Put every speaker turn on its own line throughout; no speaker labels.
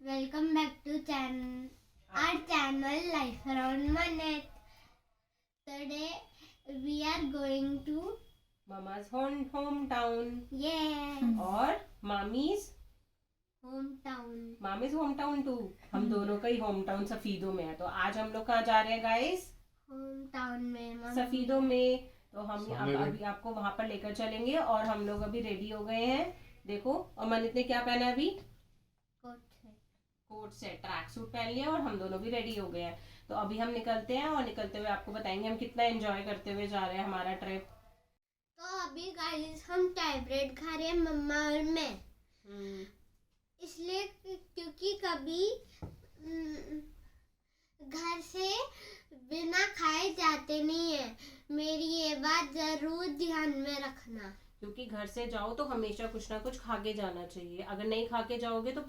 Welcome back to our channel Life Around Manette. Today we are going to
Mama's hometown.
yes
और मामी's
hometown
to. हम दोनों का ही home town Safidon में है। तो आज हम लोग कहाँ जा रहे हैं गाइस?
hometown में
सफीदों में। तो हम अभी आपको वहां पर लेकर चलेंगे। और हम लोग अभी रेडी हो गए हैं। देखो, और मनित ने क्या पहना है अभी? कोट से ट्रैक सूट पहन लिया और हम दोनों भी रेडी हो गए हैं। तो अभी हम निकलते हैं और निकलते हुए आपको बताएंगे हम कितना एंजॉय करते हुए जा रहे हैं हमारा ट्रिप।
तो अभी गाइस हम चाय ब्रेड खा रहे हैं, मम्मा और मैं। इसलिए क्योंकि कभी घर से बिना खाए जाते नहीं है। मेरी ये बात जरूर ध्यान में रखना।
क्योंकि घर से जाओ तो हमेशा कुछ ना कुछ खा के जाना चाहिए। अगर नहीं खा के जाओगे तो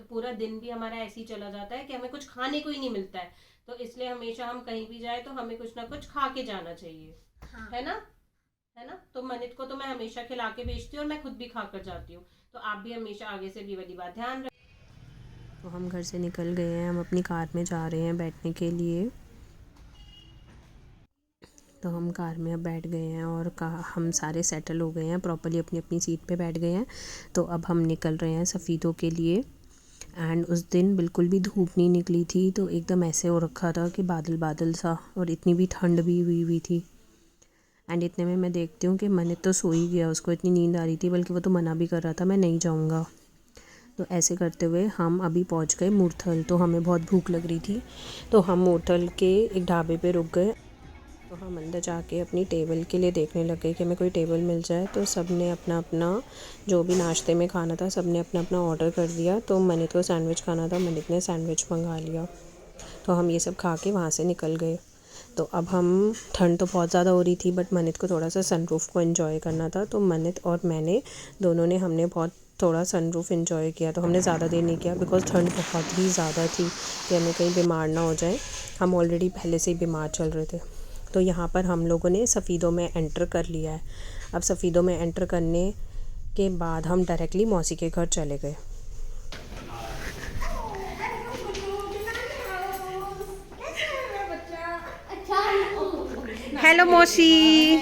पूरा दिन भी हमारा ऐसे ही चला जाता है कि हमें कुछ खाने को ही नहीं मिलता है। तो इसलिए हमेशा हम कहीं भी जाए तो हमें कुछ ना कुछ खा के जाना चाहिए।
हाँ।
है ना? तो मनित को तो मैं हमेशा खिला के भेजती हूँ और मैं खुद भी खा कर जाती हूँ। तो आप भी हमेशा आगे से भी वाली बात ध्यान रखें।
तो हम घर से निकल गए हैं, हम अपनी कार में जा रहे हैं बैठने के लिए। तो हम कार में अब बैठ गए हैं और हम सारे सेटल हो गए हैं, प्रॉपर्ली अपनी अपनी सीट पे बैठ गए हैं। तो अब हम निकल रहे हैं सफ़ीदों के लिए। एंड उस दिन बिल्कुल भी धूप नहीं निकली थी, तो एकदम ऐसे हो रखा था कि बादल बादल सा, और इतनी भी ठंड भी हुई थी। एंड इतने में मैं देखती हूँ कि मनित तो सो ही गया, उसको इतनी नींद आ रही थी, बल्कि वो तो मना भी कर रहा था मैं नहीं जाऊँगा। तो ऐसे करते हुए हम अभी पहुँच गए मूर्थल। तो हमें बहुत भूख लग रही थी, तो हम मूर्थल के एक ढाबे पे रुक गए। तो हम अंदर जाके अपनी टेबल के लिए देखने लग गए कि हमें कोई टेबल मिल जाए। तो सब ने अपना अपना जो भी नाश्ते में खाना था सब ने अपना अपना ऑर्डर कर दिया। तो मनित को सैंडविच खाना था, मनित ने सैंडविच मंगा लिया। तो हम ये सब खा के वहाँ से निकल गए। तो अब हम, ठंड तो बहुत ज़्यादा हो रही थी, बट मनित को थोड़ा सा सनरूफ़ को एंजॉय करना था। तो मनित और मैंने दोनों ने हमने बहुत थोड़ा सनरूफ़ एंजॉय किया। तो हमने ज़्यादा देर नहीं किया बिकॉज़ ठंड बहुत ही ज़्यादा थी कि हमें कहीं बीमार ना हो जाए। हम ऑलरेडी पहले से ही बीमार चल रहे थे। तो यहाँ पर हम लोगों ने सफ़ीदों में एंटर कर लिया है। अब सफ़ीदों में एंटर करने के बाद हम डायरेक्टली मौसी के घर चले गए।
हेलो मौसी।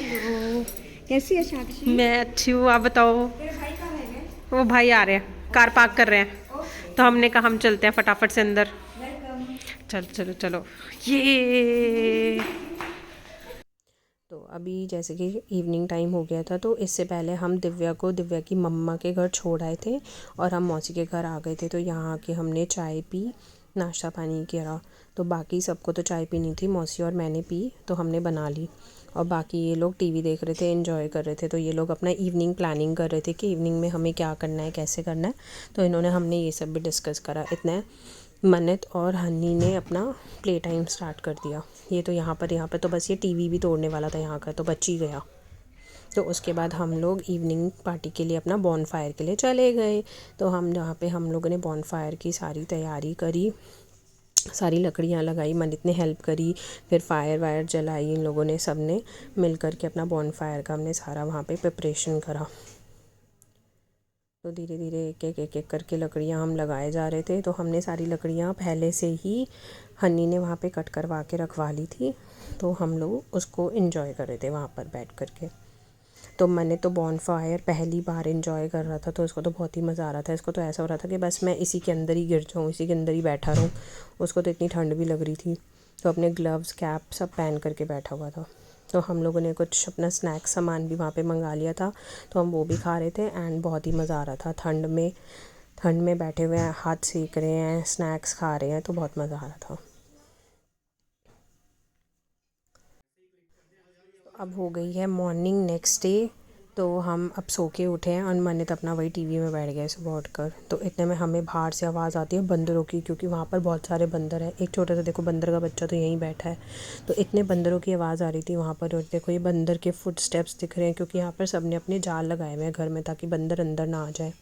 कैसी है साक्षी?
मैं अच्छी हूँ, आप बताओ। वो भाई आ रहे हैं, कार पार्क कर रहे हैं। तो हमने कहा हम चलते हैं फटाफट से अंदर। चलो चलो चलो। ये
तो अभी जैसे कि इवनिंग टाइम हो गया था, तो इससे पहले हम दिव्या की मम्मा के घर छोड़ आए थे और हम मौसी के घर आ गए थे। तो यहाँ आके हमने चाय पी, नाश्ता पानी किया। तो बाकी सबको तो चाय पीनी थी, मौसी और मैंने पी, तो हमने बना ली। और बाकी ये लोग टीवी देख रहे थे, एंजॉय कर रहे थे। तो ये लोग अपना इवनिंग प्लानिंग कर रहे थे कि इवनिंग में हमें क्या करना है, कैसे करना है। तो इन्होंने हमने ये सब भी डिस्कस करा। इतना मन्नत और हनी ने अपना प्ले टाइम स्टार्ट कर दिया। ये तो यहाँ पर तो बस ये टीवी भी तोड़ने वाला था यहाँ का, तो बच ही गया। तो उसके बाद हम लोग इवनिंग पार्टी के लिए अपना बॉनफायर के लिए चले गए। तो हम जहाँ पे हम लोगों ने बॉनफायर की सारी तैयारी करी, सारी लकड़ियाँ लगाई, मनित ने हेल्प करी, फिर फायर वायर जलाई। इन लोगों ने सब ने मिल कर के अपना बॉनफायर का हमने सारा वहाँ पे प्रिपरेशन करा। तो धीरे धीरे एक एक करके लकड़ियाँ हम लगाए जा रहे थे। तो हमने सारी लकड़ियाँ पहले से ही हनी ने वहाँ पे कट करवा के रखवा ली थी। तो हम लोग उसको एंजॉय कर रहे थे वहाँ पर बैठ कर के। तो मैंने तो बॉनफायर पहली बार एंजॉय कर रहा था, तो इसको तो बहुत ही मज़ा आ रहा था। इसको तो ऐसा हो रहा था कि बस मैं इसी के अंदर ही गिर जाऊँ, इसी के अंदर ही बैठा रहूँ। उसको तो इतनी ठंड भी लग रही थी, तो अपने ग्लव्स कैप सब पहन करके बैठा हुआ था। तो हम लोगों ने कुछ अपना स्नैक्स सामान भी वहाँ पे मंगा लिया था, तो हम वो भी खा रहे थे। एंड बहुत ही मज़ा आ रहा था। ठंड में बैठे हुए हैं, हाथ सेक रहे हैं, स्नैक्स खा रहे हैं, तो बहुत मज़ा आ रहा था। अब हो गई है मॉर्निंग नेक्स्ट डे। तो हम अब सो के उठे हैं और मन्नत अपना वही टीवी में बैठ गया सुबह उठकर। तो इतने में हमें बाहर से आवाज़ आती है बंदरों की, क्योंकि वहाँ पर बहुत सारे बंदर हैं। एक छोटा सा देखो बंदर का बच्चा तो यहीं बैठा है। तो इतने बंदरों की आवाज़ आ रही थी वहाँ पर। और देखो ये बंदर के फुट स्टेप्स दिख रहे हैं, क्योंकि यहाँ पर सब ने अपने जाल लगाए हुए हैं घर में, ताकि बंदर अंदर ना आ जाए।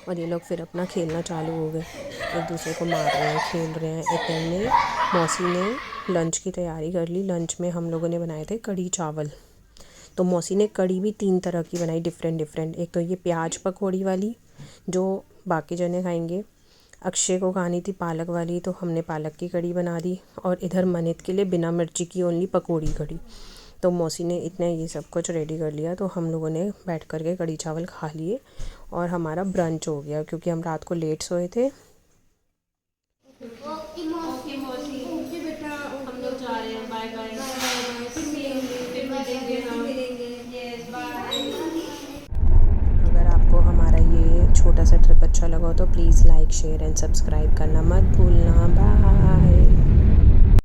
और ये लोग फिर अपना खेलना चालू हो गए, एक दूसरे को मार रहे हैं, खेल रहे हैं। इतने में मौसी ने लंच की तैयारी कर ली। लंच में हम लोगों ने बनाए थे कढ़ी चावल। तो मौसी ने कढ़ी भी 3 तरह की बनाई, डिफरेंट। एक तो ये प्याज पकौड़ी वाली जो बाकी जने खाएंगे, अक्षय को खानी थी पालक वाली, तो हमने पालक की कड़ी बना दी। और इधर मनीत के लिए बिना मिर्ची की ओनली पकौड़ी कड़ी। तो मौसी ने इतना ये सब कुछ रेडी कर लिया, तो हम लोगों ने बैठ कर के कड़ी चावल खा लिए और हमारा ब्रंच हो गया, क्योंकि हम रात को लेट सोए थे।
हम लोग जा रहे हैं, बाय बाय।
अगर आपको हमारा ये छोटा सा ट्रिप अच्छा लगा हो तो please like share and subscribe करना मत भूलना। बाय।